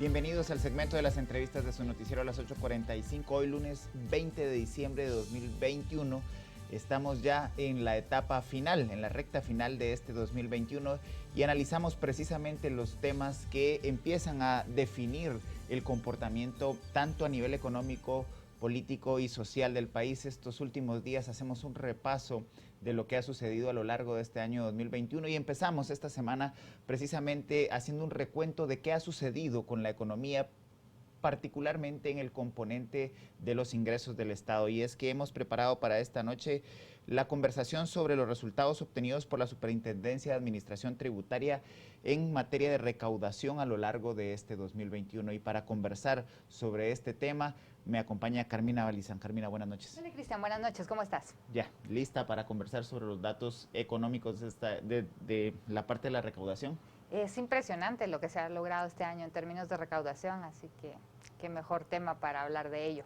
Bienvenidos al segmento de las entrevistas de su noticiero a las 8:45, hoy lunes 20 de diciembre de 2021. Estamos ya en la etapa final, en la recta final de este 2021 y analizamos precisamente los temas que empiezan a definir el comportamiento tanto a nivel económico, político y social del país. Estos últimos días hacemos un repaso de lo que ha sucedido a lo largo de este año 2021 y empezamos esta semana precisamente haciendo un recuento de qué ha sucedido con la economía, particularmente en el componente de los ingresos del Estado. Y es que hemos preparado para esta noche la conversación sobre los resultados obtenidos por la Superintendencia de Administración Tributaria en materia de recaudación a lo largo de este 2021. Y para conversar sobre este tema me acompaña Carmina Balizán. Carmina, buenas noches. Hola Cristian, buenas noches, ¿cómo estás? Ya, lista para conversar sobre los datos económicos de la parte de la recaudación. Es impresionante lo que se ha logrado este año en términos de recaudación, así que qué mejor tema para hablar de ello.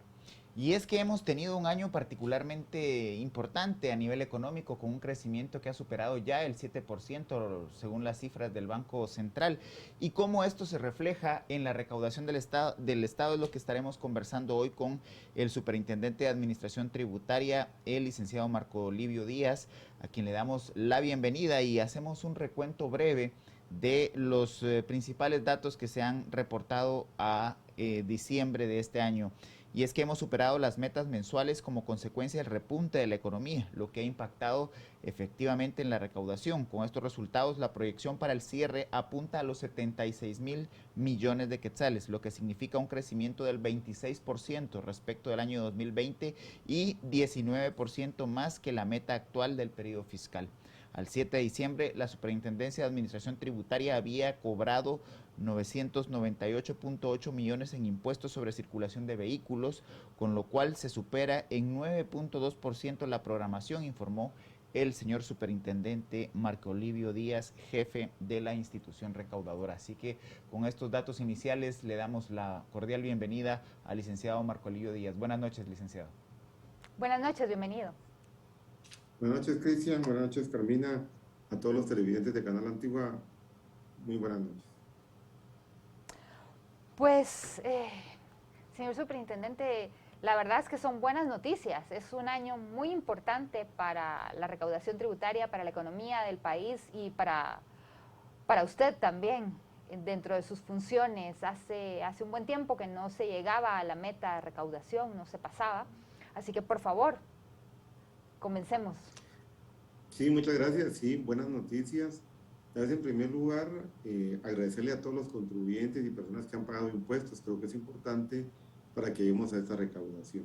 Y es que hemos tenido un año particularmente importante a nivel económico, con un crecimiento que ha superado ya el 7% según las cifras del Banco Central. Y cómo esto se refleja en la recaudación del Estado es lo que estaremos conversando hoy con el Superintendente de Administración Tributaria, el licenciado Marco Livio Díaz, a quien le damos la bienvenida y hacemos un recuento breve de los principales datos que se han reportado a diciembre de este año. Y es que hemos superado las metas mensuales como consecuencia del repunte de la economía, lo que ha impactado efectivamente en la recaudación. Con estos resultados, la proyección para el cierre apunta a los 76,000 millones de quetzales, lo que significa un crecimiento del 26% respecto del año 2020 y 19% más que la meta actual del periodo fiscal. Al 7 de diciembre, la Superintendencia de Administración Tributaria había cobrado 998.8 millones en impuestos sobre circulación de vehículos, con lo cual se supera en 9.2% la programación, informó el señor Superintendente Marco Livio Díaz, jefe de la institución recaudadora. Así que con estos datos iniciales le damos la cordial bienvenida al licenciado Marco Livio Díaz. Buenas noches, licenciado. Buenas noches, bienvenido. Buenas noches, Cristian. Buenas noches, Carmina. A todos los televidentes de Canal Antigua, muy buenas noches. Pues, señor Superintendente, la verdad es que son buenas noticias. Es un año muy importante para la recaudación tributaria, para la economía del país y para usted también, dentro de sus funciones. Hace un buen tiempo que no se llegaba a la meta de recaudación, no se pasaba. Así que, por favor, comencemos. Sí, muchas gracias. Sí, buenas noticias. En primer lugar, agradecerle a todos los contribuyentes y personas que han pagado impuestos. Creo que es importante para que lleguemos a esta recaudación.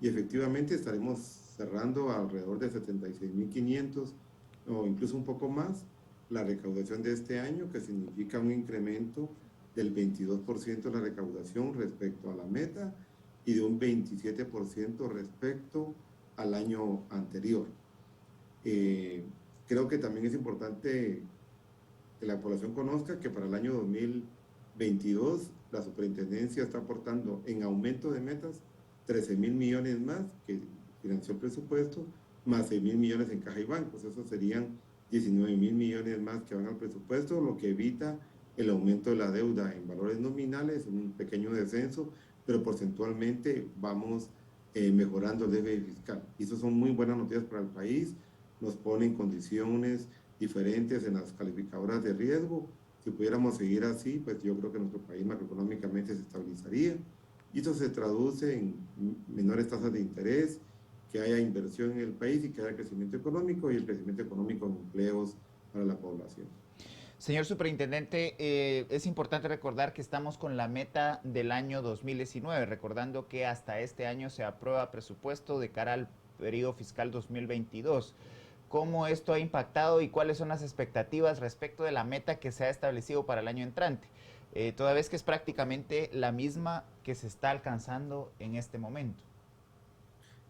Y efectivamente estaremos cerrando alrededor de 76.500 o incluso un poco más la recaudación de este año, que significa un incremento del 22% de la recaudación respecto a la meta y de un 27% respecto al año anterior. Creo que también es importante que la población conozca que para el año 2022 la superintendencia está aportando en aumento de metas 13,000 millones más que financió el presupuesto, más 6,000 millones en caja y bancos. Eso serían 19,000 millones más que van al presupuesto, lo que evita el aumento de la deuda en valores nominales, un pequeño descenso, pero porcentualmente vamos mejorando el déficit fiscal. Y eso son muy buenas noticias para el país, nos pone en condiciones diferentes en las calificadoras de riesgo. Si pudiéramos seguir así, pues yo creo que nuestro país macroeconómicamente se estabilizaría. Y eso se traduce en menores tasas de interés, que haya inversión en el país y que haya crecimiento económico y el crecimiento económico en empleos para la población. Señor Superintendente, es importante recordar que estamos con la meta del año 2019, recordando que hasta este año se aprueba presupuesto de cara al periodo fiscal 2022. ¿Cómo esto ha impactado y cuáles son las expectativas respecto de la meta que se ha establecido para el año entrante? Toda vez que es prácticamente la misma que se está alcanzando en este momento.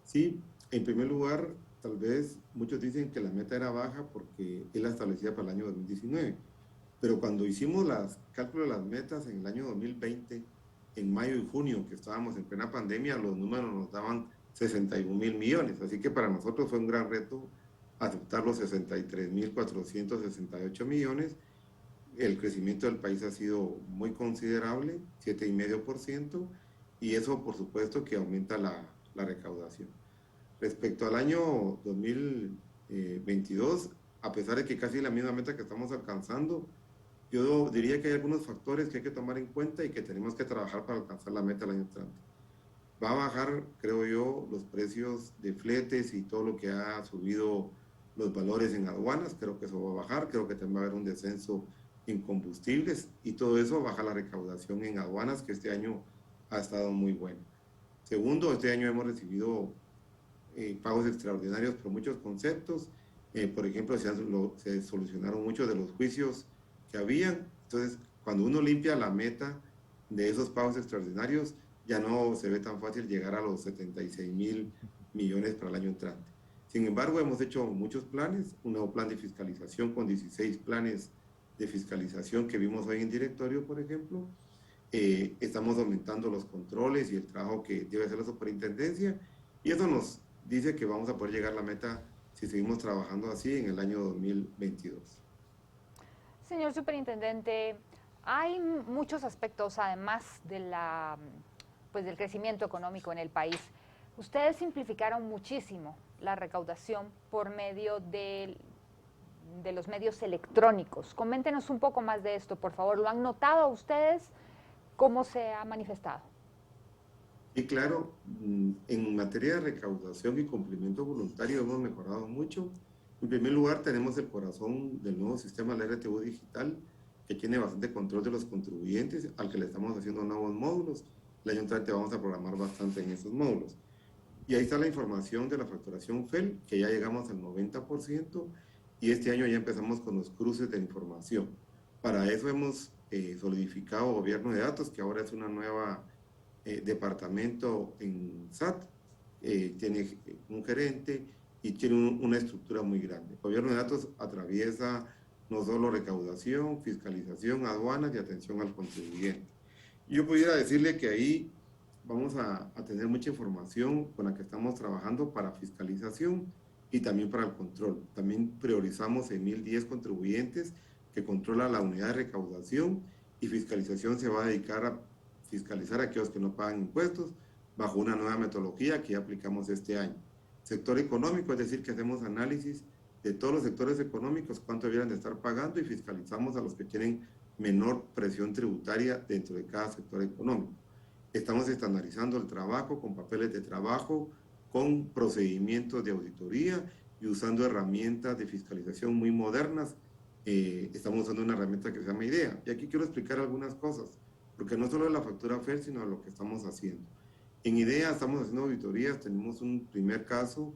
Sí, en primer lugar, tal vez muchos dicen que la meta era baja porque es la establecida para el año 2019. Pero cuando hicimos los cálculos de las metas en el año 2020, en mayo y junio, que estábamos en plena pandemia, los números nos daban 61,000 millones. Así que para nosotros fue un gran reto aceptar los 63,468 millones el crecimiento del país ha sido muy considerable, 7,5%, y eso por supuesto que aumenta la recaudación. Respecto al año 2022, a pesar de que casi la misma meta que estamos alcanzando, yo diría que hay algunos factores que hay que tomar en cuenta y que tenemos que trabajar para alcanzar la meta el año entrante. Va a bajar, creo yo, los precios de fletes y todo lo que ha subido los valores en aduanas, creo que eso va a bajar, creo que también va a haber un descenso en combustibles y todo eso baja la recaudación en aduanas, que este año ha estado muy bueno. Segundo, este año hemos recibido pagos extraordinarios por muchos conceptos. Por ejemplo, se solucionaron muchos de los juicios que habían. Entonces, cuando uno limpia la meta de esos pagos extraordinarios, ya no se ve tan fácil llegar a los 76,000 millones para el año entrante. Sin embargo, hemos hecho muchos planes, un nuevo plan de fiscalización con 16 planes de fiscalización que vimos hoy en directorio, por ejemplo. Estamos aumentando los controles y el trabajo que debe hacer la superintendencia, y eso nos dice que vamos a poder llegar a la meta si seguimos trabajando así en el año 2022. Señor superintendente, hay muchos aspectos, además de del crecimiento económico en el país. Ustedes simplificaron muchísimo la recaudación por medio de los medios electrónicos. Coméntenos un poco más de esto, por favor. ¿Lo han notado ustedes? ¿Cómo se ha manifestado? Y claro, en materia de recaudación y cumplimiento voluntario hemos mejorado mucho. En primer lugar, tenemos el corazón del nuevo sistema, la RTU digital, que tiene bastante control de los contribuyentes, al que le estamos haciendo nuevos módulos. El año entrante vamos a programar bastante en esos módulos. Y ahí está la información de la facturación FEL, que ya llegamos al 90%, y este año ya empezamos con los cruces de información. Para eso hemos solidificado gobierno de datos, que ahora es una nueva departamento en SAT, tiene un gerente y tiene una estructura muy grande. Gobierno de datos atraviesa no solo recaudación, fiscalización, aduanas y atención al contribuyente. Yo pudiera decirle que ahí vamos a tener mucha información con la que estamos trabajando para fiscalización y también para el control. También priorizamos en 1,010 contribuyentes que controla la unidad de recaudación, y fiscalización se va a dedicar a fiscalizar a aquellos que no pagan impuestos bajo una nueva metodología que ya aplicamos este año. Sector económico, es decir, que hacemos análisis de todos los sectores económicos, cuánto debieran de estar pagando, y fiscalizamos a los que tienen menor presión tributaria dentro de cada sector económico. Estamos estandarizando el trabajo con papeles de trabajo, con procedimientos de auditoría y usando herramientas de fiscalización muy modernas. Estamos usando una herramienta que se llama IDEA. Y aquí quiero explicar algunas cosas, porque no solo es la factura FEL, sino lo que estamos haciendo. En IDEA estamos haciendo auditorías. Tenemos un primer caso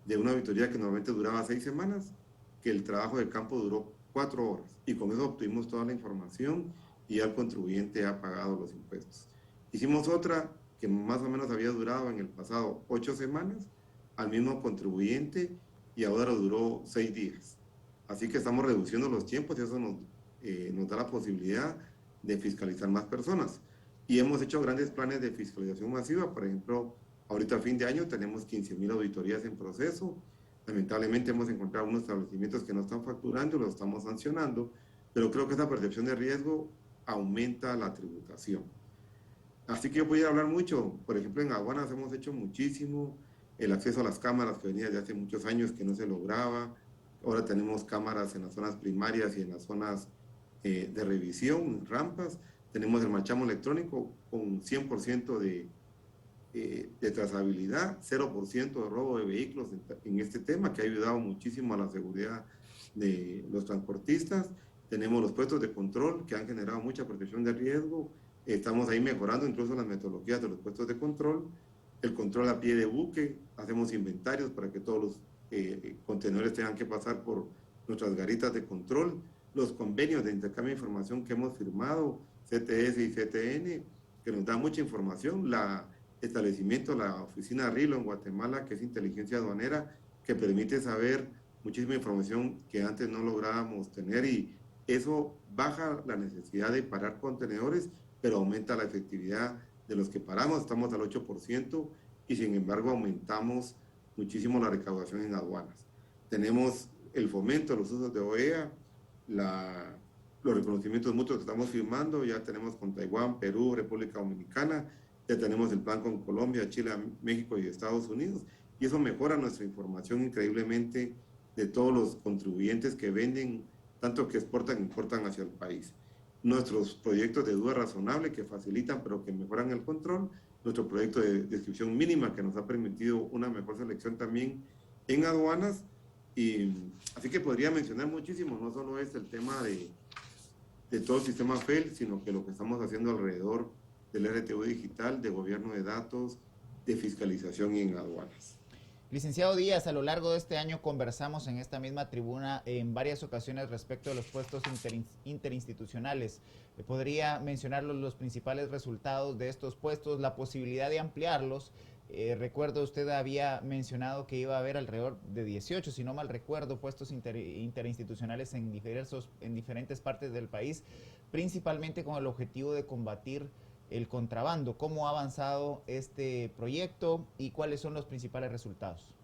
de una auditoría que normalmente duraba 6 semanas, que el trabajo de campo duró 4 horas, y con eso obtuvimos toda la información y ya el contribuyente ha pagado los impuestos. Hicimos otra que más o menos había durado en el pasado 8 semanas al mismo contribuyente, y ahora duró 6 días. Así que estamos reduciendo los tiempos, y eso nos da la posibilidad de fiscalizar más personas. Y hemos hecho grandes planes de fiscalización masiva. Por ejemplo, ahorita a fin de año tenemos 15,000 auditorías en proceso. Lamentablemente hemos encontrado unos establecimientos que no están facturando y los estamos sancionando, pero creo que esa percepción de riesgo aumenta la tributación. Así que yo voy a hablar mucho. Por ejemplo, en aduanas hemos hecho muchísimo. El acceso a las cámaras, que venía de hace muchos años que no se lograba. Ahora tenemos cámaras en las zonas primarias y en las zonas de revisión, rampas. Tenemos el marchamo electrónico con 100% de trazabilidad, 0% de robo de vehículos en este tema, que ha ayudado muchísimo a la seguridad de los transportistas. Tenemos los puestos de control que han generado mucha protección de riesgo. Estamos ahí mejorando incluso las metodologías de los puestos de control. El control a pie de buque, hacemos inventarios para que todos los contenedores tengan que pasar por nuestras garitas de control. Los convenios de intercambio de información que hemos firmado, CTS y CTN, que nos da mucha información. La establecimiento, la oficina RILO en Guatemala, que es inteligencia aduanera, que permite saber muchísima información que antes no lográbamos tener, y eso baja la necesidad de parar contenedores, pero aumenta la efectividad de los que paramos. Estamos al 8%, y sin embargo aumentamos muchísimo la recaudación en aduanas. Tenemos el fomento de los usos de OEA, los reconocimientos mutuos que estamos firmando, ya tenemos con Taiwán, Perú, República Dominicana, ya tenemos el plan con Colombia, Chile, México y Estados Unidos, y eso mejora nuestra información increíblemente de todos los contribuyentes que venden, tanto que exportan e importan hacia el país. Nuestros proyectos de duda razonable que facilitan pero que mejoran el control, nuestro proyecto de descripción mínima que nos ha permitido una mejor selección también en aduanas, y así que podría mencionar muchísimo, no solo es el tema de todo el sistema FEL, sino que lo que estamos haciendo alrededor del RTU digital, de gobierno de datos, de fiscalización y en aduanas. Licenciado Díaz, a lo largo de este año conversamos en esta misma tribuna en varias ocasiones respecto de los puestos interinstitucionales. ¿Podría mencionar los principales resultados de estos puestos, la posibilidad de ampliarlos? Recuerdo usted había mencionado que iba a haber alrededor de 18, si no mal recuerdo, puestos interinstitucionales en diferentes partes del país, principalmente con el objetivo de combatir el contrabando. ¿Cómo ha avanzado este proyecto y cuáles son los principales resultados?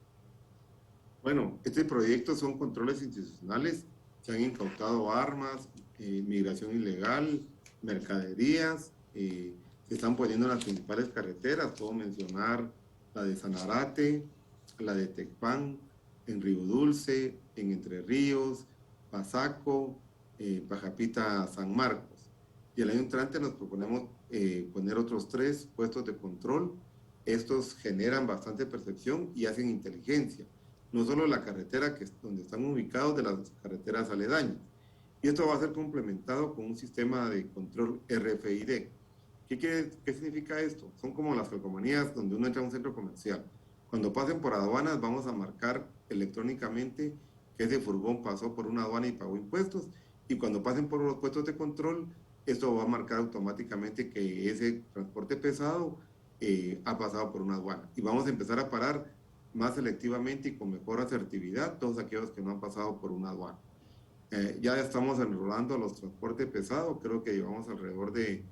Bueno, este proyecto son controles institucionales, se han incautado armas, migración ilegal, mercaderías, se están poniendo en las principales carreteras, puedo mencionar la de Sanarate, la de Tecpan, en Río Dulce, en Entre Ríos, Pasaco, Pajapita, San Marcos. Y el año entrante nos proponemos poner otros 3 puestos de control. Estos generan bastante percepción y hacen inteligencia, no solo la carretera donde están ubicados, de las carreteras aledañas. Y esto va a ser complementado con un sistema de control RFID. ¿Qué significa esto? Son como las calcomanías donde uno entra a un centro comercial. Cuando pasen por aduanas vamos a marcar electrónicamente que ese furgón pasó por una aduana y pagó impuestos, y cuando pasen por los puestos de control, esto va a marcar automáticamente que ese transporte pesado ha pasado por una aduana. Y vamos a empezar a parar más selectivamente y con mejor asertividad todos aquellos que no han pasado por una aduana. Ya estamos enrolando a los transportes pesados, creo que llevamos alrededor de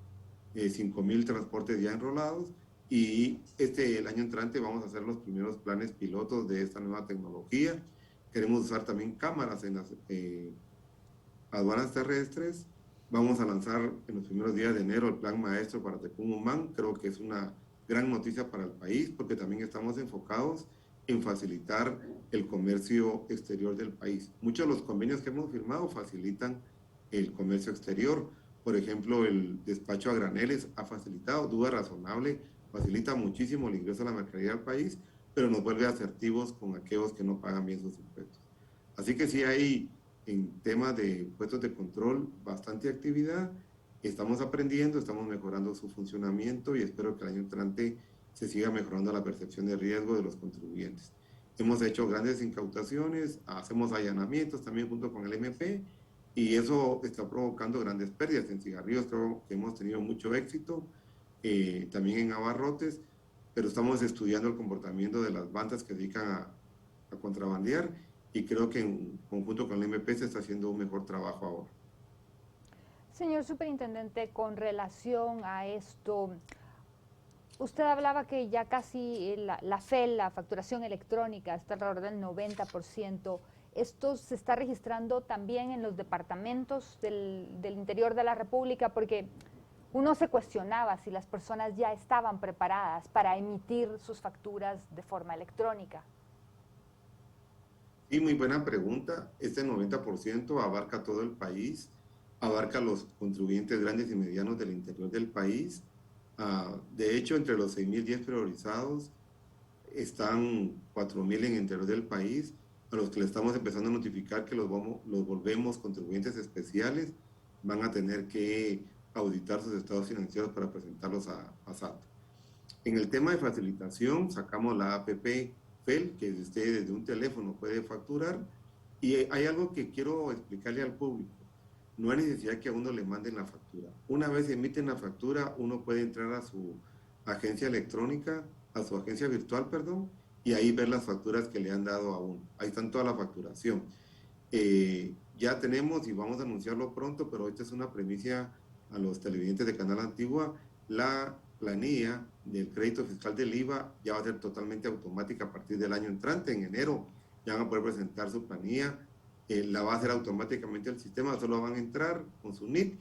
5,000 transportes ya enrolados, y el año entrante vamos a hacer los primeros planes pilotos de esta nueva tecnología. Queremos usar también cámaras en las aduanas terrestres. Vamos a lanzar en los primeros días de enero el plan maestro para Tecún-Umán. Creo que es una gran noticia para el país porque también estamos enfocados en facilitar el comercio exterior del país. Muchos de los convenios que hemos firmado facilitan el comercio exterior. Por ejemplo, el despacho a graneles ha facilitado, duda razonable, facilita muchísimo el ingreso a la mercadería al país, pero nos vuelve asertivos con aquellos que no pagan bien sus impuestos. Así que sí hay en temas de puestos de control bastante actividad, estamos aprendiendo, estamos mejorando su funcionamiento y espero que el año entrante se siga mejorando la percepción de riesgo de los contribuyentes. Hemos hecho grandes incautaciones, hacemos allanamientos también junto con el MP, y eso está provocando grandes pérdidas. En cigarrillos creo que hemos tenido mucho éxito, también en abarrotes, pero estamos estudiando el comportamiento de las bandas que dedican a contrabandear, y creo que en conjunto con el MP se está haciendo un mejor trabajo ahora. Señor Superintendente, con relación a esto, usted hablaba que ya casi la FEL, la facturación electrónica, está alrededor del 90%. ¿Esto se está registrando también en los departamentos del interior de la República? Porque uno se cuestionaba si las personas ya estaban preparadas para emitir sus facturas de forma electrónica. Sí, muy buena pregunta. Este 90% abarca todo el país, abarca los contribuyentes grandes y medianos del interior del país. De hecho, entre los 6,010 priorizados están 4,000 en el interior del país, a los que le estamos empezando a notificar que los volvemos contribuyentes especiales. Van a tener que auditar sus estados financieros para presentarlos a SAT. En el tema de facilitación, sacamos la APP FEL, que usted desde un teléfono puede facturar, y hay algo que quiero explicarle al público. No hay necesidad que a uno le manden la factura. Una vez emiten la factura, uno puede entrar a su agencia electrónica, a su agencia virtual, perdón, y ahí ver las facturas que le han dado a uno. Ahí están toda la facturación. Ya tenemos, y vamos a anunciarlo pronto, pero esta es una premisa a los televidentes de Canal Antigua, la planilla del crédito fiscal del IVA ya va a ser totalmente automática a partir del año entrante. En enero ya van a poder presentar su planilla la va a hacer automáticamente el sistema, solo van a entrar con su NIC,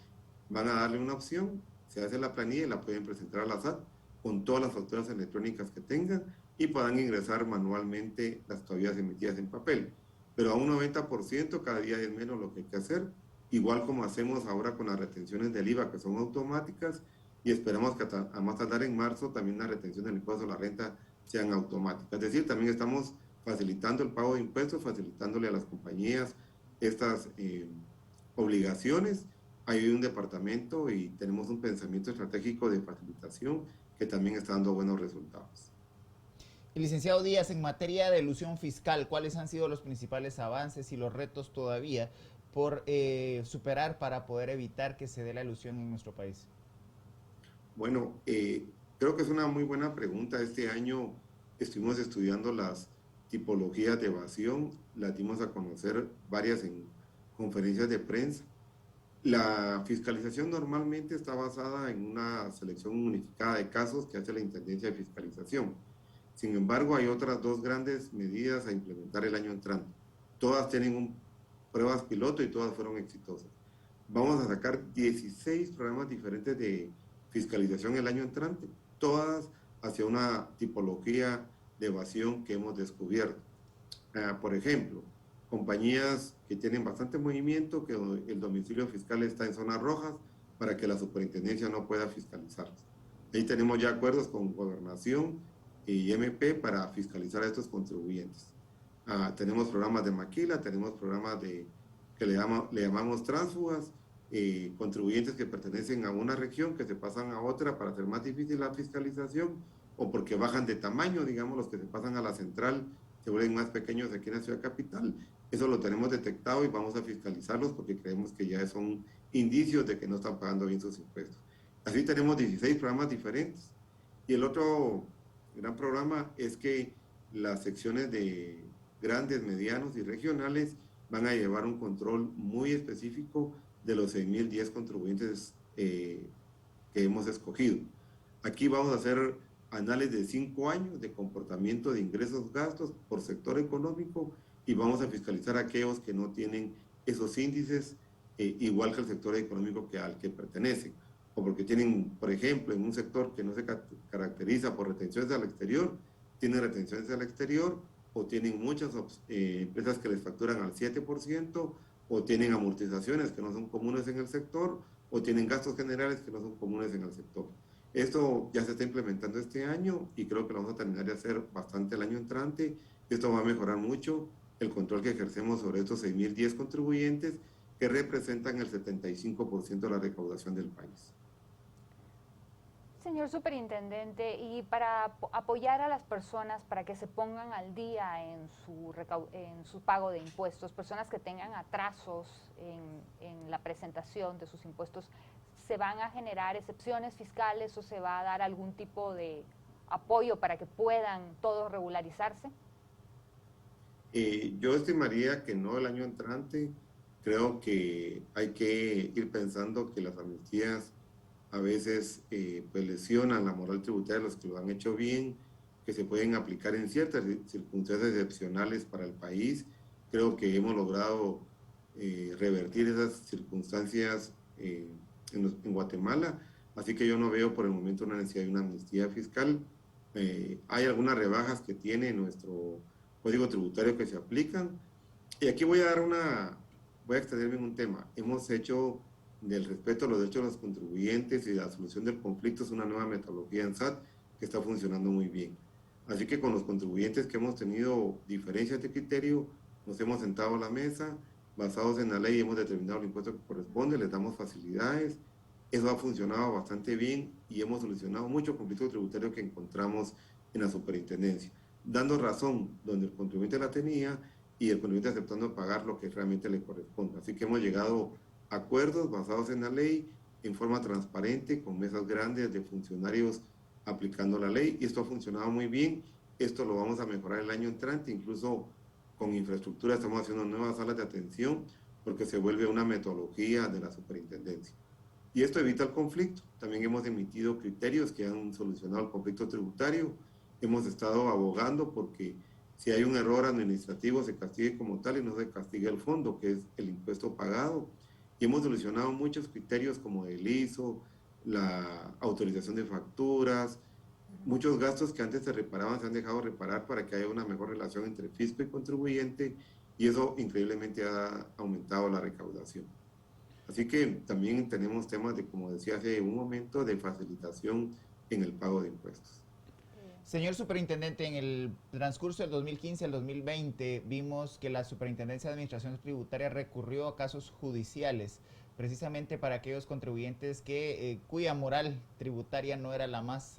van a darle una opción, se hace la planilla y la pueden presentar a la SAT con todas las facturas electrónicas que tengan y puedan ingresar manualmente las todavía emitidas en papel. Pero a un 90% cada día es menos lo que hay que hacer, igual como hacemos ahora con las retenciones del IVA que son automáticas y esperamos que a más tardar en marzo también las retenciones del impuesto a la renta sean automáticas. Es decir, también estamos facilitando el pago de impuestos, facilitándole a las compañías estas obligaciones. Hay un departamento y tenemos un pensamiento estratégico de facilitación que también está dando buenos resultados. El licenciado Díaz, en materia de elusión fiscal, ¿cuáles han sido los principales avances y los retos todavía por superar para poder evitar que se dé la elusión en nuestro país? Bueno, creo que es una muy buena pregunta. Este año estuvimos estudiando las tipologías de evasión, las dimos a conocer varias en conferencias de prensa. La fiscalización normalmente está basada en una selección unificada de casos que hace la Intendencia de Fiscalización. Sin embargo, hay otras dos grandes medidas a implementar el año entrante. Todas tienen pruebas piloto y todas fueron exitosas. Vamos a sacar 16 programas diferentes de fiscalización el año entrante, todas hacia una tipología de evasión que hemos descubierto. Por ejemplo, compañías que tienen bastante movimiento, que el domicilio fiscal está en zonas rojas para que la superintendencia no pueda fiscalizarlos. Ahí tenemos ya acuerdos con Gobernación y MP para fiscalizar a estos contribuyentes. Tenemos programas de maquila, tenemos programas que le llamamos tránsfugas, contribuyentes que pertenecen a una región que se pasan a otra para hacer más difícil la fiscalización o porque bajan de tamaño, digamos, los que se pasan a la central se vuelven más pequeños aquí en la ciudad capital. Eso lo tenemos detectado y vamos a fiscalizarlos porque creemos que ya son indicios de que no están pagando bien sus impuestos. Así tenemos 16 programas diferentes. Y el otro gran programa es que las secciones de grandes, medianos y regionales van a llevar un control muy específico de los 6.010 contribuyentes que hemos escogido. Aquí vamos a hacer análisis de 5 años de comportamiento de ingresos, gastos por sector económico y vamos a fiscalizar a aquellos que no tienen esos índices igual que el sector económico al que pertenecen o porque tienen, por ejemplo, en un sector que no se caracteriza por retenciones al exterior, tienen retenciones al exterior o tienen muchas empresas que les facturan al 7% o tienen amortizaciones que no son comunes en el sector o tienen gastos generales que no son comunes en el sector. Esto ya se está implementando este año y creo que lo vamos a terminar de hacer bastante el año entrante. Esto va a mejorar mucho el control que ejercemos sobre estos 6.010 contribuyentes que representan el 75% de la recaudación del país. Señor Superintendente, y para apoyar a las personas para que se pongan al día en su pago de impuestos, personas que tengan atrasos en la presentación de sus impuestos, ¿se van a generar excepciones fiscales o se va a dar algún tipo de apoyo para que puedan todos regularizarse? Yo estimaría que no el año entrante. Creo que hay que ir pensando que las amnistías a veces pues lesionan la moral tributaria de los que lo han hecho bien, que se pueden aplicar en ciertas circunstancias excepcionales para el país. Creo que hemos logrado revertir esas circunstancias en Guatemala, así que yo no veo por el momento una necesidad de una amnistía fiscal. Hay algunas rebajas que tiene nuestro código tributario que se aplican, y aquí voy a extenderme en un tema. Hemos hecho del respeto a los derechos de los contribuyentes y de la solución del conflicto es una nueva metodología en SAT que está funcionando muy bien. Así que con los contribuyentes que hemos tenido diferencias de criterio, nos hemos sentado a la mesa, basados en la ley, hemos determinado el impuesto que corresponde, les damos facilidades. Eso ha funcionado bastante bien y hemos solucionado muchos conflictos tributarios que encontramos en la superintendencia, dando razón donde el contribuyente la tenía y el contribuyente aceptando pagar lo que realmente le corresponde. Así que hemos llegado a acuerdos basados en la ley, en forma transparente, con mesas grandes de funcionarios aplicando la ley, y esto ha funcionado muy bien. Esto lo vamos a mejorar el año entrante, incluso con infraestructura estamos haciendo nuevas salas de atención porque se vuelve una metodología de la superintendencia. Y esto evita el conflicto. También hemos emitido criterios que han solucionado el conflicto tributario. Hemos estado abogando porque si hay un error administrativo se castigue como tal y no se castigue el fondo, que es el impuesto pagado. Y hemos solucionado muchos criterios como el ISO, la autorización de facturas, muchos gastos que antes se reparaban se han dejado reparar para que haya una mejor relación entre fisco y contribuyente, y eso increíblemente ha aumentado la recaudación. Así que también tenemos temas de, como decía hace un momento, de facilitación en el pago de impuestos. Señor Superintendente, en el transcurso del 2015 al 2020 vimos que la Superintendencia de Administración Tributaria recurrió a casos judiciales, precisamente para aquellos contribuyentes cuya moral tributaria no era la más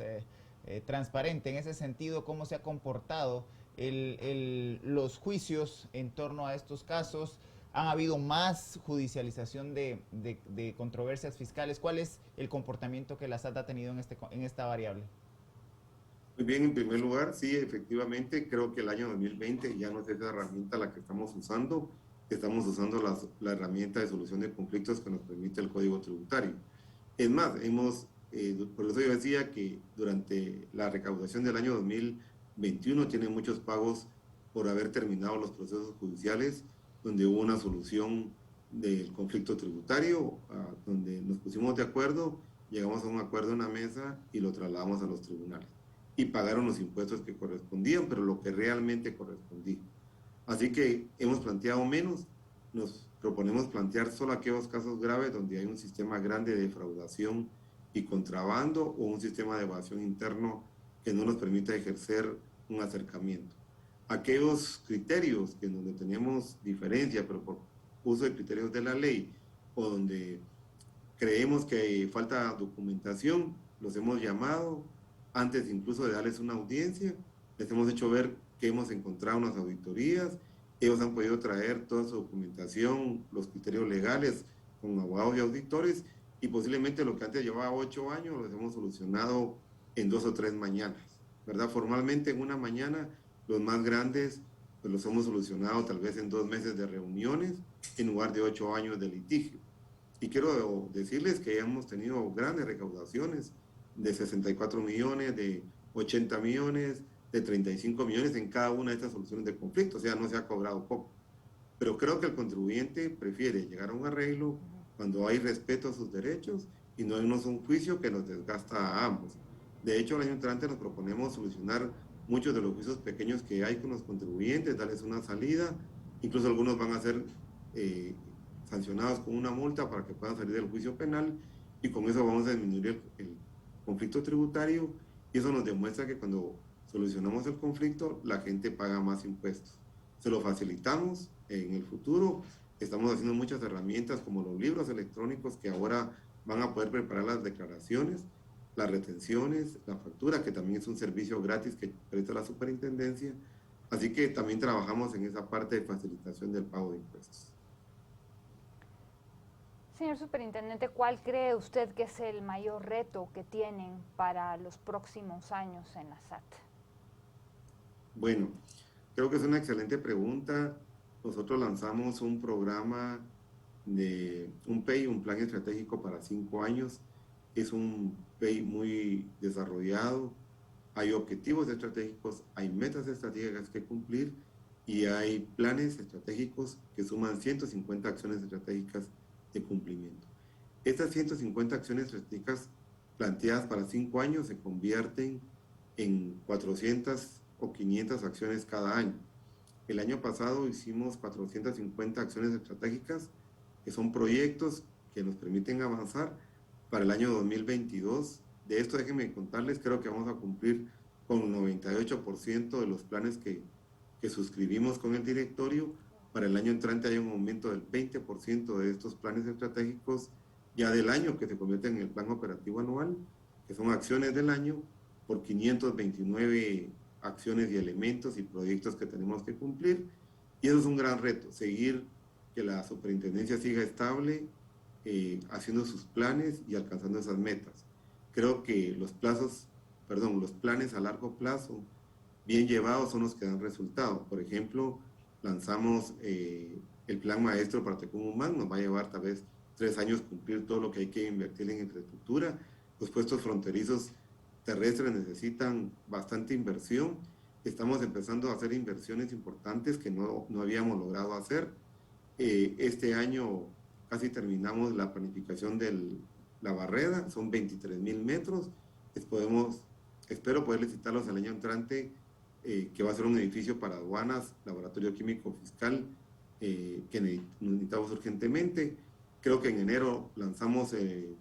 transparente. En ese sentido, ¿cómo se ha comportado los juicios en torno a estos casos? ¿Han habido más judicialización de controversias fiscales? ¿Cuál es el comportamiento que la SAT ha tenido en esta variable? Muy bien, en primer lugar, sí, efectivamente, creo que el año 2020 ya no es esa herramienta la que estamos usando la herramienta de solución de conflictos que nos permite el Código Tributario. Es más, por eso yo decía que durante la recaudación del año 2021 tiene muchos pagos por haber terminado los procesos judiciales, donde hubo una solución del conflicto tributario, donde nos pusimos de acuerdo, llegamos a un acuerdo en la mesa y lo trasladamos a los tribunales. Y pagaron los impuestos que correspondían, pero lo que realmente correspondía. Así que hemos planteado menos, nos proponemos plantear solo aquellos casos graves donde hay un sistema grande de defraudación y contrabando o un sistema de evasión interno que no nos permita ejercer un acercamiento. Aquellos criterios que donde tenemos diferencia, pero por uso de criterios de la ley, o donde creemos que falta documentación, los hemos llamado, antes incluso de darles una audiencia, les hemos hecho ver que hemos encontrado unas auditorías, ellos han podido traer toda su documentación, los criterios legales con abogados y auditores, y posiblemente lo que antes llevaba 8 años los hemos solucionado en 2 o 3 mañanas, ¿verdad? Formalmente en una mañana, los más grandes pues los hemos solucionado tal vez en 2 meses de reuniones en lugar de 8 años de litigio. Y quiero decirles que hemos tenido grandes recaudaciones, de 64 millones, de 80 millones, de 35 millones en cada una de estas soluciones de conflicto, o sea, no se ha cobrado poco. Pero creo que el contribuyente prefiere llegar a un arreglo cuando hay respeto a sus derechos y no es un juicio que nos desgasta a ambos. De hecho, el año entrante nos proponemos solucionar muchos de los juicios pequeños que hay con los contribuyentes, darles una salida, incluso algunos van a ser sancionados con una multa para que puedan salir del juicio penal, y con eso vamos a disminuir el conflicto tributario, y eso nos demuestra que cuando solucionamos el conflicto, la gente paga más impuestos. Se lo facilitamos en el futuro. Estamos haciendo muchas herramientas como los libros electrónicos que ahora van a poder preparar las declaraciones, las retenciones, la factura, que también es un servicio gratis que presta la superintendencia. Así que también trabajamos en esa parte de facilitación del pago de impuestos. Señor Superintendente, ¿cuál cree usted que es el mayor reto que tienen para los próximos años en la SAT? Bueno, creo que es una excelente pregunta. Nosotros lanzamos un programa de un PEI, un plan estratégico para 5 años. Es un PEI muy desarrollado. Hay objetivos estratégicos, hay metas estratégicas que cumplir y hay planes estratégicos que suman 150 acciones estratégicas de cumplimiento. Estas 150 acciones estratégicas planteadas para 5 años se convierten en 400 o 500 acciones cada año. El año pasado hicimos 450 acciones estratégicas, que son proyectos que nos permiten avanzar para el año 2022. De esto déjenme contarles, creo que vamos a cumplir con un 98% de los planes que suscribimos con el directorio. Para el año entrante hay un aumento del 20% de estos planes estratégicos ya del año, que se convierten en el plan operativo anual, que son acciones del año, por 529 acciones y elementos y proyectos que tenemos que cumplir. Y eso es un gran reto, seguir que la superintendencia siga estable, haciendo sus planes y alcanzando esas metas. Creo que los planes a largo plazo, bien llevados, son los que dan resultado. Por ejemplo, lanzamos el plan maestro para Tecumumán, nos va a llevar tal vez 3 años cumplir todo lo que hay que invertir en infraestructura. Los puestos fronterizos terrestres necesitan bastante inversión. estamos empezando a hacer inversiones importantes que no habíamos logrado hacer. Este año casi terminamos la planificación de la barrera, son 23,000 metros. Espero poder licitarlos el año entrante, que va a ser un edificio para aduanas, laboratorio químico fiscal, que necesitamos urgentemente. Creo que en enero lanzamos el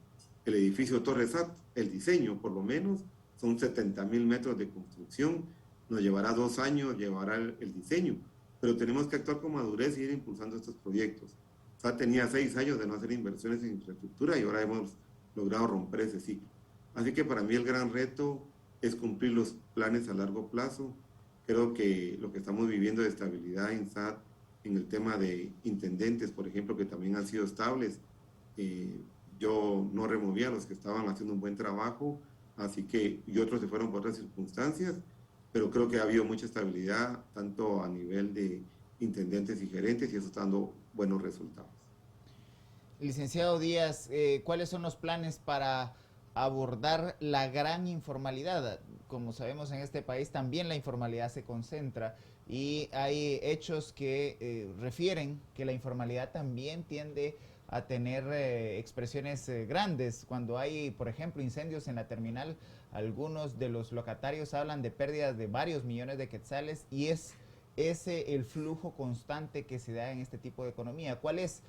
edificio Torre SAT, el diseño por lo menos, son 70,000 metros de construcción, nos llevará 2 años, llevará el diseño, pero tenemos que actuar con madurez y ir impulsando estos proyectos. SAT tenía 6 años de no hacer inversiones en infraestructura y ahora hemos logrado romper ese ciclo. Así que para mí el gran reto es cumplir los planes a largo plazo. Creo que lo que estamos viviendo de estabilidad en SAT, en el tema de intendentes, por ejemplo, que también han sido estables, yo no removía a los que estaban haciendo un buen trabajo, así que, y otros se fueron por otras circunstancias, pero creo que ha habido mucha estabilidad, tanto a nivel de intendentes y gerentes, y eso está dando buenos resultados. Licenciado Díaz, ¿cuáles son los planes para abordar la gran informalidad? Como sabemos, en este país también la informalidad se concentra y hay hechos que refieren que la informalidad también tiende a tener expresiones grandes. Cuando hay, por ejemplo, incendios en la terminal, algunos de los locatarios hablan de pérdidas de varios millones de quetzales y es ese el flujo constante que se da en este tipo de economía. ¿Cuál es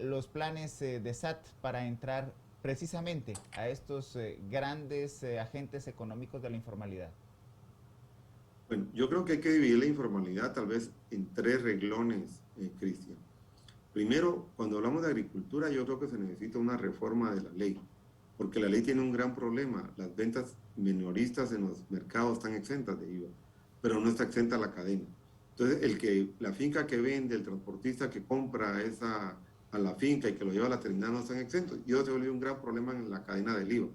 los planes de SAT para entrar precisamente a estos grandes agentes económicos de la informalidad? Bueno, yo creo que hay que dividir la informalidad tal vez en 3 renglones, Cristian. Primero, cuando hablamos de agricultura, yo creo que se necesita una reforma de la ley, porque la ley tiene un gran problema. Las ventas minoristas en los mercados están exentas de IVA, pero no está exenta la cadena. Entonces, la finca que vende, el transportista que compra a la finca y que lo lleva a la terminal no están exentos. Y eso se volvió un gran problema en la cadena del IVA.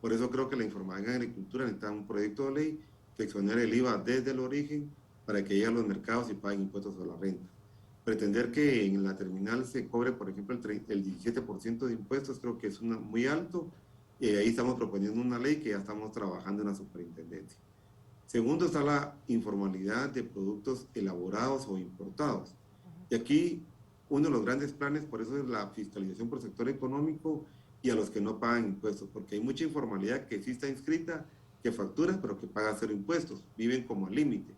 Por eso creo que la informalidad en agricultura necesita un proyecto de ley que exonere el IVA desde el origen para que llegue a los mercados y paguen impuestos a la renta. Pretender que en la terminal se cobre, por ejemplo, el 17% de impuestos, creo que es muy alto. Ahí estamos proponiendo una ley que ya estamos trabajando en la superintendencia. Segundo, está la informalidad de productos elaborados o importados. Y aquí uno de los grandes planes, por eso es la fiscalización por sector económico y a los que no pagan impuestos, porque hay mucha informalidad que sí está inscrita, que factura, pero que paga 0 impuestos, viven como al límite.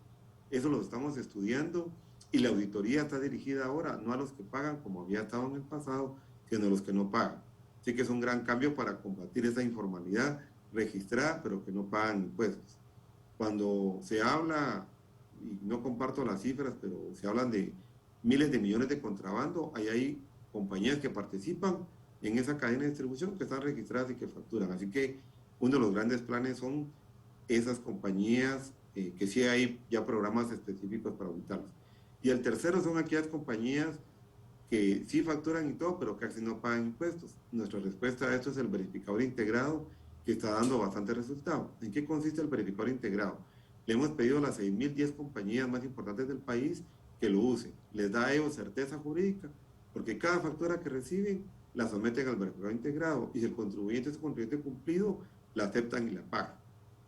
Eso lo estamos estudiando y la auditoría está dirigida ahora no a los que pagan como había estado en el pasado, sino a los que no pagan. Así que es un gran cambio para combatir esa informalidad registrada, pero que no pagan impuestos. Cuando se habla, y no comparto las cifras, pero se hablan de miles de millones de contrabando, ahí hay compañías que participan en esa cadena de distribución que están registradas y que facturan. Así que uno de los grandes planes son esas compañías, que sí hay ya programas específicos para auditarlas. Y el tercero son aquellas compañías que sí facturan y todo, pero casi no pagan impuestos. Nuestra respuesta a esto es el verificador integrado, que está dando bastante resultado. ¿En qué consiste el verificador integrado? Le hemos pedido a las 6,010 compañías más importantes del país que lo usen. Les da a ellos certeza jurídica, porque cada factura que reciben la someten al verificador integrado y si el contribuyente es un contribuyente cumplido, la aceptan y la pagan.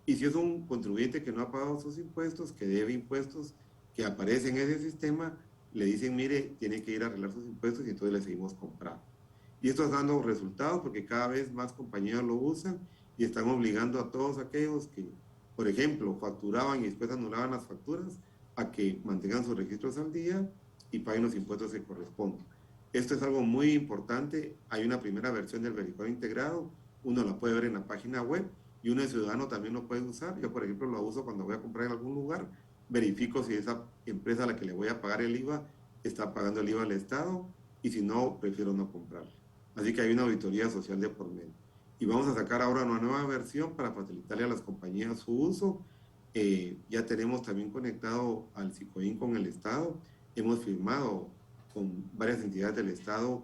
Y si es un contribuyente que no ha pagado sus impuestos, que debe impuestos, que aparece en ese sistema, le dicen, mire, tiene que ir a arreglar sus impuestos y entonces le seguimos comprando. Y esto está dando resultados porque cada vez más compañías lo usan y están obligando a todos aquellos que, por ejemplo, facturaban y después anulaban las facturas a que mantengan sus registros al día y paguen los impuestos que corresponden. Esto es algo muy importante. Hay una primera versión del verificador integrado, uno la puede ver en la página web y uno de ciudadano también lo puede usar. Yo, por ejemplo, lo uso cuando voy a comprar en algún lugar, verifico si esa empresa a la que le voy a pagar el IVA está pagando el IVA al Estado y si no, prefiero no comprarle. Así que hay una auditoría social de por medio. Y vamos a sacar ahora una nueva versión para facilitarle a las compañías su uso. Ya tenemos también conectado al SICOIN con el Estado. Hemos firmado con varias entidades del Estado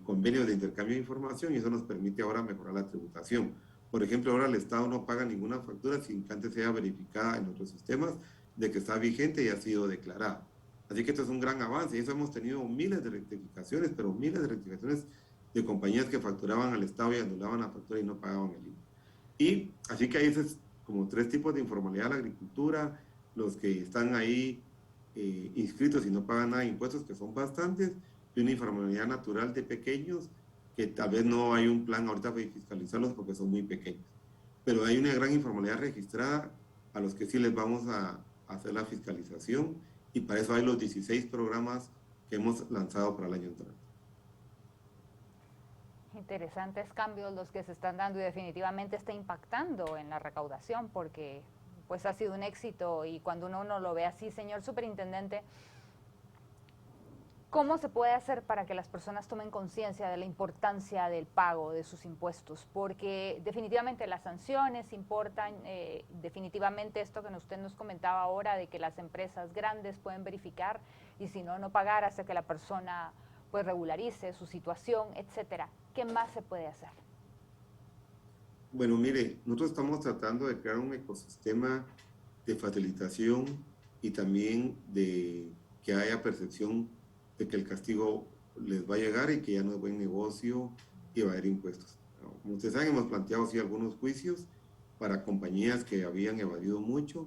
convenios de intercambio de información y eso nos permite ahora mejorar la tributación. Por ejemplo, ahora el Estado no paga ninguna factura sin que antes sea verificada en otros sistemas de que está vigente y ha sido declarada. Así que esto es un gran avance y eso hemos tenido miles de rectificaciones, pero miles de rectificaciones de compañías que facturaban al Estado y anulaban la factura y no pagaban el IVA. Y así que hay como 3 tipos de informalidad en la agricultura, los que están ahí inscritos y no pagan nada de impuestos, que son bastantes, y una informalidad natural de pequeños, que tal vez no hay un plan ahorita para fiscalizarlos porque son muy pequeños. Pero hay una gran informalidad registrada a los que sí les vamos a hacer la fiscalización, y para eso hay los 16 programas que hemos lanzado para el año entrante. Interesantes cambios los que se están dando y definitivamente está impactando en la recaudación porque pues ha sido un éxito y cuando uno lo ve así, señor superintendente, ¿cómo se puede hacer para que las personas tomen conciencia de la importancia del pago de sus impuestos? Porque definitivamente las sanciones importan, definitivamente esto que usted nos comentaba ahora de que las empresas grandes pueden verificar y si no, no pagar hasta que la persona pues regularice su situación, etcétera. ¿Qué más se puede hacer? Bueno, mire, nosotros estamos tratando de crear un ecosistema de facilitación y también de que haya percepción de que el castigo les va a llegar y que ya no es buen negocio evadir impuestos. Como ustedes saben, hemos planteado sí algunos juicios para compañías que habían evadido mucho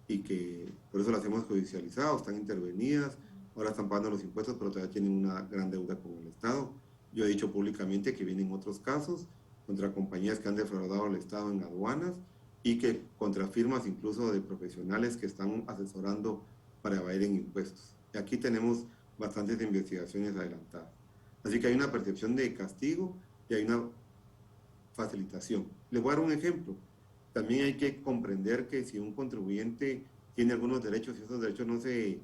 y que por eso las hemos judicializado, están intervenidas, ahora están pagando los impuestos, pero todavía tienen una gran deuda con el Estado. Yo he dicho públicamente que vienen otros casos contra compañías que han defraudado al Estado en aduanas y que contra firmas incluso de profesionales que están asesorando para evadir en impuestos. Y aquí tenemos bastantes investigaciones adelantadas. Así que hay una percepción de castigo y hay una facilitación. Les voy a dar un ejemplo. También hay que comprender que si un contribuyente tiene algunos derechos y esos derechos no se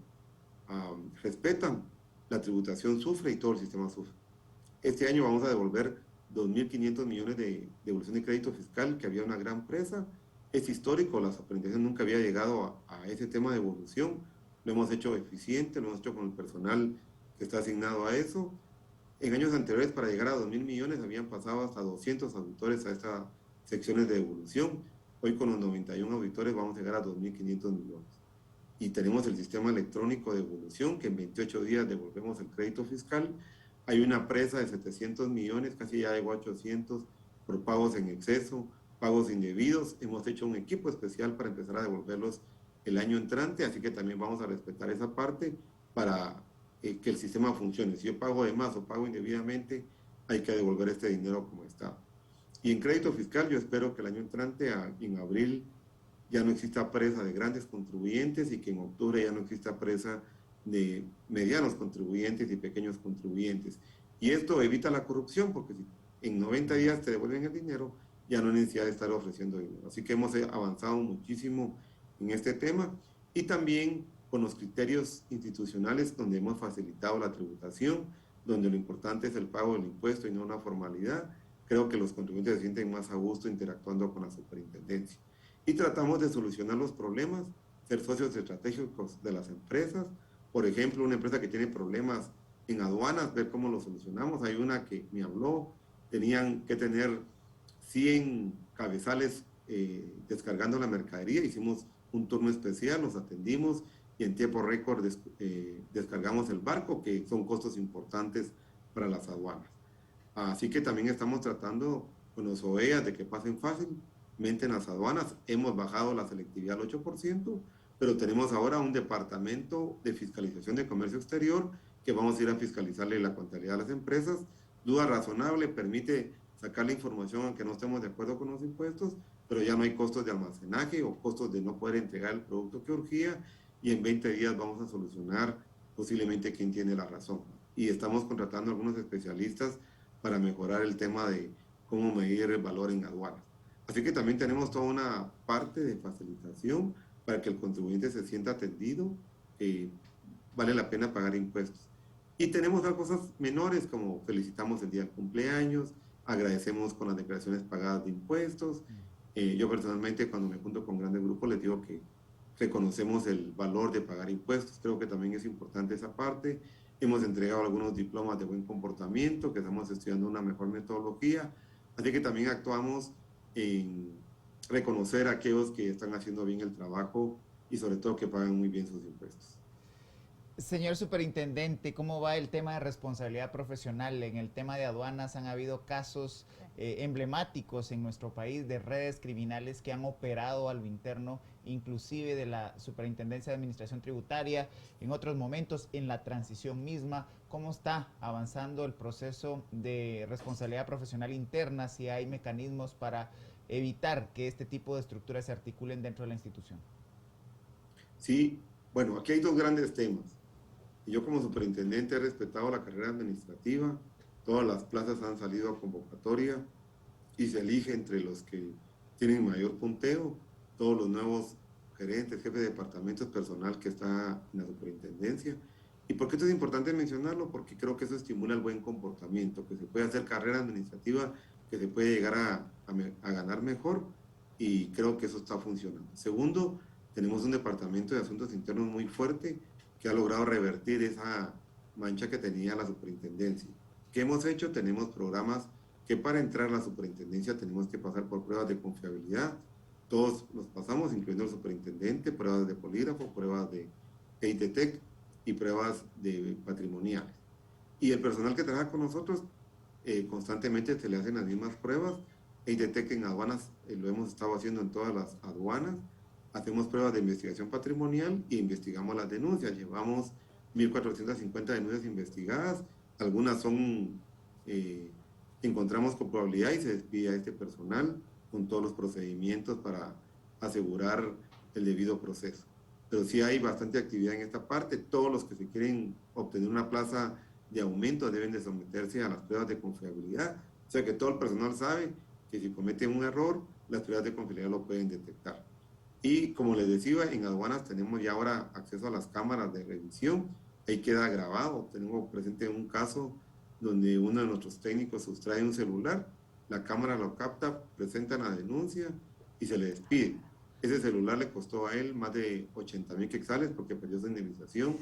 respetan, la tributación sufre y todo el sistema sufre. Este año vamos a devolver 2.500 millones de devolución de crédito fiscal, que había una gran presa. Es histórico, la superintendencia nunca había llegado a ese tema de devolución. Lo hemos hecho eficiente, lo hemos hecho con el personal que está asignado a eso. En años anteriores, para llegar a 2.000 millones, habían pasado hasta 200 auditores a estas secciones de devolución. Hoy con los 91 auditores vamos a llegar a 2.500 millones. Y tenemos el sistema electrónico de devolución, que en 28 días devolvemos el crédito fiscal. Hay una presa de 700 millones, casi ya llegó a 800 por pagos en exceso, pagos indebidos. Hemos hecho un equipo especial para empezar a devolverlos el año entrante, así que también vamos a respetar esa parte para que el sistema funcione. Si yo pago de más o pago indebidamente, hay que devolver este dinero como está. Y en crédito fiscal yo espero que el año entrante, en abril, ya no exista presa de grandes contribuyentes y que en octubre ya no exista presa de medianos contribuyentes y pequeños contribuyentes. Y esto evita la corrupción, porque si en 90 días te devuelven el dinero, ya no hay necesidad de estar ofreciendo dinero. Así que hemos avanzado muchísimo en este tema y también con los criterios institucionales donde hemos facilitado la tributación, donde lo importante es el pago del impuesto y no una formalidad. Creo que los contribuyentes se sienten más a gusto interactuando con la superintendencia. Y tratamos de solucionar los problemas, ser socios estratégicos de las empresas. Por ejemplo, una empresa que tiene problemas en aduanas, ver cómo lo solucionamos. Hay una que me habló, tenían que tener 100 cabezales descargando la mercadería, hicimos un turno especial, los atendimos y en tiempo récord descargamos el barco, que son costos importantes para las aduanas. Así que también estamos tratando con los OEA de que pasen fácilmente en las aduanas. Hemos bajado la selectividad al 8%, pero tenemos ahora un departamento de fiscalización de comercio exterior que vamos a ir a fiscalizarle la contabilidad a las empresas. Duda razonable, permite sacar la información aunque no estemos de acuerdo con los impuestos, pero ya no hay costos de almacenaje o costos de no poder entregar el producto que urgía, y en 20 días vamos a solucionar posiblemente quién tiene la razón. Y estamos contratando a algunos especialistas para mejorar el tema de cómo medir el valor en aduanas. Así que también tenemos toda una parte de facilitación para que el contribuyente se sienta atendido, vale la pena pagar impuestos. Y tenemos otras cosas menores como felicitamos el día del cumpleaños, agradecemos con las declaraciones pagadas de impuestos. Yo personalmente cuando me junto con grandes grupos les digo que reconocemos el valor de pagar impuestos, creo que también es importante esa parte. Hemos entregado algunos diplomas de buen comportamiento, que estamos estudiando una mejor metodología, así que también actuamos en reconocer a aquellos que están haciendo bien el trabajo y sobre todo que pagan muy bien sus impuestos. Señor superintendente, ¿cómo va el tema de responsabilidad profesional? En el tema de aduanas han habido casos emblemáticos en nuestro país de redes criminales que han operado a lo interno, inclusive de la Superintendencia de Administración Tributaria, en otros momentos en la transición misma. ¿Cómo está avanzando el proceso de responsabilidad profesional interna? Si hay mecanismos para evitar que este tipo de estructuras se articulen dentro de la institución. Sí, bueno, aquí hay dos grandes temas. Yo como superintendente he respetado la carrera administrativa, todas las plazas han salido a convocatoria y se elige entre los que tienen mayor punteo, todos los nuevos gerentes, jefes de departamentos, personal que está en la superintendencia. ¿Y por qué esto es importante mencionarlo? Porque creo que eso estimula el buen comportamiento, que se puede hacer carrera administrativa, que se puede llegar a ganar mejor, y creo que eso está funcionando. Segundo, tenemos un departamento de asuntos internos muy fuerte que ha logrado revertir esa mancha que tenía la superintendencia. ¿Qué hemos hecho? Tenemos programas que para entrar a la superintendencia tenemos que pasar por pruebas de confiabilidad. Todos los pasamos, incluyendo el superintendente, pruebas de polígrafo, pruebas de EITTEC y pruebas de patrimoniales. Y el personal que trabaja con nosotros, constantemente se le hacen las mismas pruebas. EITTEC en aduanas lo hemos estado haciendo en todas las aduanas. Hacemos pruebas de investigación patrimonial y investigamos las denuncias. Llevamos 1.450 denuncias investigadas. Algunas son, encontramos culpabilidad y se despide a este personal con todos los procedimientos para asegurar el debido proceso. Pero sí hay bastante actividad en esta parte. Todos los que se quieren obtener una plaza de aumento deben de someterse a las pruebas de confiabilidad. O sea que todo el personal sabe que si cometen un error, las pruebas de confiabilidad lo pueden detectar. Y como les decía, en aduanas tenemos ya ahora acceso a las cámaras de revisión. Ahí queda grabado. Tenemos presente un caso donde uno de nuestros técnicos sustrae un celular, la cámara lo capta, presenta la denuncia y se le despide. Ese celular le costó a él más de 80,000 quetzales porque perdió su indemnización,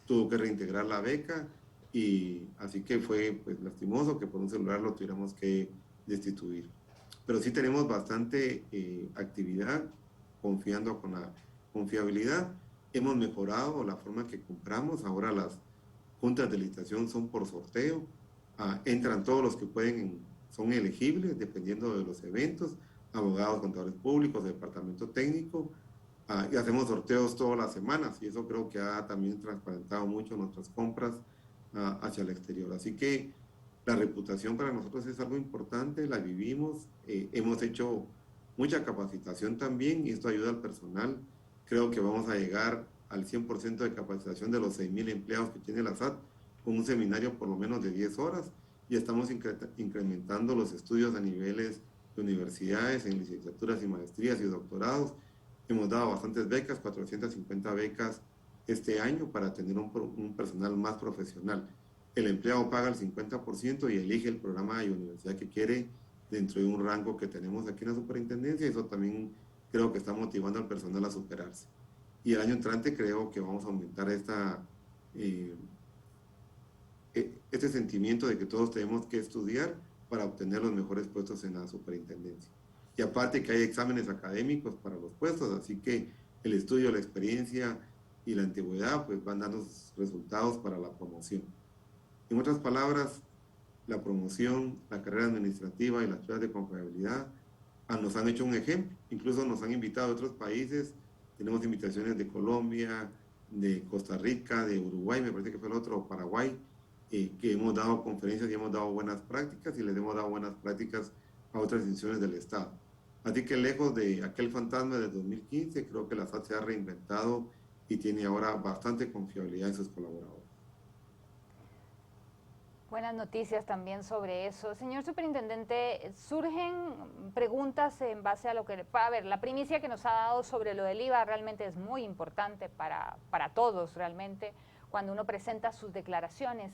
tuvo que reintegrar la beca y así que fue pues lastimoso que por un celular lo tuviéramos que destituir. Pero sí tenemos bastante actividad confiando con la confiabilidad. Hemos mejorado la forma que compramos. Ahora las juntas de licitación son por sorteo. Entran todos los que pueden, son elegibles dependiendo de los eventos. Abogados, contadores públicos, departamento técnico. Y hacemos sorteos todas las semanas. Y eso creo que ha también transparentado mucho nuestras compras hacia el exterior. Así que la reputación para nosotros es algo importante. La vivimos. Hemos hecho mucha capacitación también y esto ayuda al personal. Creo que vamos a llegar al 100% de capacitación de los 6,000 empleados que tiene la SAT con un seminario por lo menos de 10 horas y estamos incrementando los estudios a niveles de universidades, en licenciaturas y maestrías y doctorados. Hemos dado bastantes becas, 450 becas este año para tener un personal más profesional. El empleado paga el 50% y elige el programa de universidad que quiere dentro de un rango que tenemos aquí en la superintendencia, y eso también creo que está motivando al personal a superarse. Y el año entrante creo que vamos a aumentar este sentimiento de que todos tenemos que estudiar para obtener los mejores puestos en la superintendencia. Y aparte que hay exámenes académicos para los puestos, así que el estudio, la experiencia y la antigüedad pues van dando resultados para la promoción. En otras palabras, la promoción, la carrera administrativa y las pruebas de confiabilidad nos han hecho un ejemplo. Incluso nos han invitado a otros países. Tenemos invitaciones de Colombia, de Costa Rica, de Uruguay, me parece que fue el otro, Paraguay, que hemos dado conferencias y hemos dado buenas prácticas y les hemos dado buenas prácticas a otras instituciones del Estado. Así que lejos de aquel fantasma de 2015, creo que la SAT se ha reinventado y tiene ahora bastante confiabilidad en sus colaboradores. Buenas noticias también sobre eso. Señor superintendente, surgen preguntas en base a lo que... A ver, la primicia que nos ha dado sobre lo del IVA realmente es muy importante para todos realmente cuando uno presenta sus declaraciones.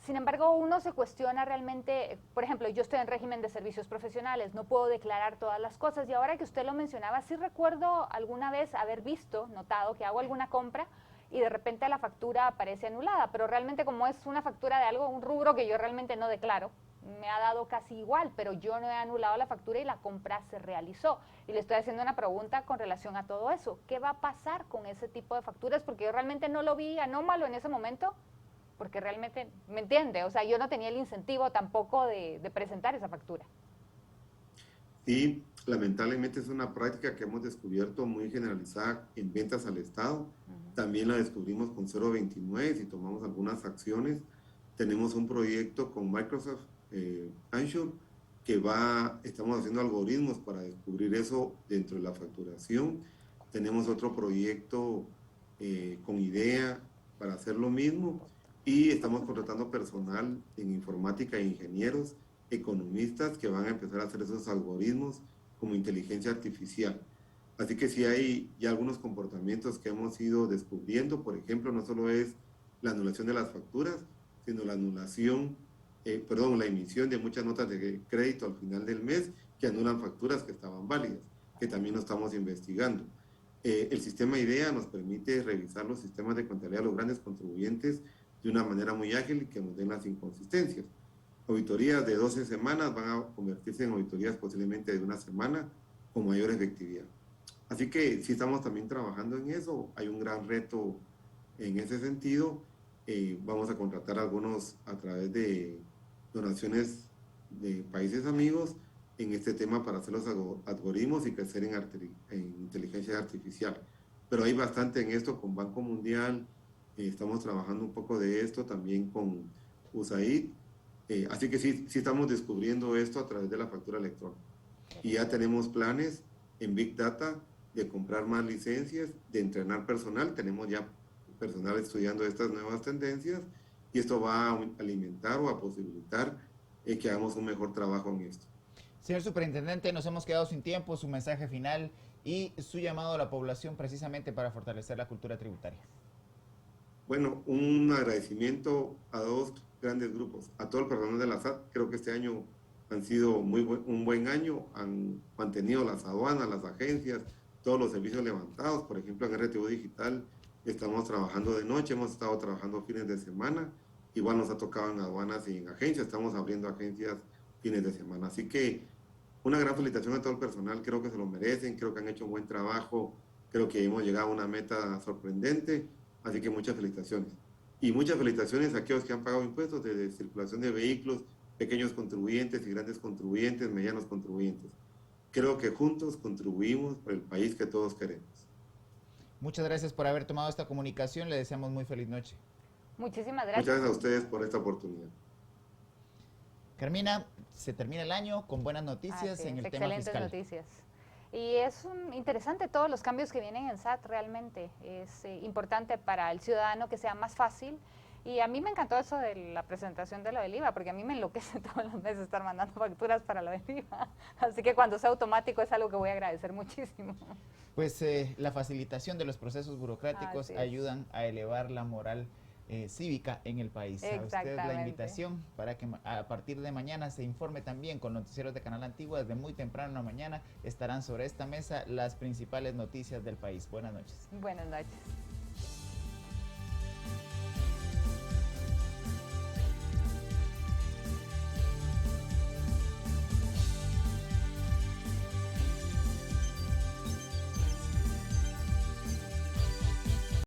Sin embargo, uno se cuestiona realmente, por ejemplo, yo estoy en régimen de servicios profesionales, no puedo declarar todas las cosas y ahora que usted lo mencionaba, sí recuerdo alguna vez haber visto, notado que hago alguna compra y de repente la factura aparece anulada, pero realmente como es una factura de algo, un rubro que yo realmente no declaro, me ha dado casi igual, pero yo no he anulado la factura y la compra se realizó. Y le estoy haciendo una pregunta con relación a todo eso. ¿Qué va a pasar con ese tipo de facturas? Porque yo realmente no lo vi anómalo en ese momento, porque realmente, ¿me entiende? O sea, yo no tenía el incentivo tampoco de presentar esa factura. Sí, lamentablemente es una práctica que hemos descubierto muy generalizada en ventas al Estado. También la descubrimos con 029 y tomamos algunas acciones. Tenemos un proyecto con Microsoft Azure que estamos haciendo algoritmos para descubrir eso dentro de la facturación. Tenemos otro proyecto con IDEA para hacer lo mismo y estamos contratando personal en informática e ingenieros, economistas que van a empezar a hacer esos algoritmos como inteligencia artificial. Así que sí hay ya algunos comportamientos que hemos ido descubriendo. Por ejemplo, no solo es la anulación de las facturas, sino la la emisión de muchas notas de crédito al final del mes que anulan facturas que estaban válidas, que también lo estamos investigando. El sistema IDEA nos permite revisar los sistemas de contabilidad de los grandes contribuyentes de una manera muy ágil y que nos den las inconsistencias. Auditorías de 12 semanas van a convertirse en auditorías posiblemente de una semana con mayor efectividad. Así que sí estamos también trabajando en eso. Hay un gran reto en ese sentido. Vamos a contratar algunos a través de donaciones de países amigos en este tema para hacer los algoritmos y crecer en inteligencia artificial. Pero hay bastante en esto con Banco Mundial. Estamos trabajando un poco de esto también con USAID. Así que sí estamos descubriendo esto a través de la factura electrónica. Y ya tenemos planes en Big Data de comprar más licencias, de entrenar personal. Tenemos ya personal estudiando estas nuevas tendencias y esto va a alimentar o a posibilitar que hagamos un mejor trabajo en esto. Señor Superintendente, nos hemos quedado sin tiempo, su mensaje final y su llamado a la población precisamente para fortalecer la cultura tributaria. Bueno, un agradecimiento a dos grandes grupos, a todo el personal de la SAT. Creo que este año han sido un buen año, han mantenido las aduanas, las agencias, todos los servicios levantados. Por ejemplo, en RTV Digital estamos trabajando de noche, hemos estado trabajando fines de semana, igual nos ha tocado en aduanas y en agencias, estamos abriendo agencias fines de semana. Así que una gran felicitación a todo el personal, creo que se lo merecen, creo que han hecho un buen trabajo, creo que hemos llegado a una meta sorprendente. Así que muchas felicitaciones. Y muchas felicitaciones a aquellos que han pagado impuestos de circulación de vehículos, pequeños contribuyentes y grandes contribuyentes, medianos contribuyentes. Creo que juntos contribuimos por el país que todos queremos. Muchas gracias por haber tomado esta comunicación. Le deseamos muy feliz noche. Muchísimas gracias. Muchas gracias a ustedes por esta oportunidad. Carmina, se termina el año con buenas noticias en el tema fiscal. Excelentes noticias. Y es interesante todos los cambios que vienen en SAT realmente. Es importante para el ciudadano que sea más fácil. Y a mí me encantó eso de la presentación de lo del IVA, porque a mí me enloquece todos los meses estar mandando facturas para lo del IVA. Así que cuando sea automático es algo que voy a agradecer muchísimo. Pues la facilitación de los procesos burocráticos ayudan a elevar la moral cívica en el país. A usted la invitación para que a partir de mañana se informe también con noticieros de Canal Antigua. Desde muy temprano en la mañana estarán sobre esta mesa las principales noticias del país. Buenas noches. Buenas noches.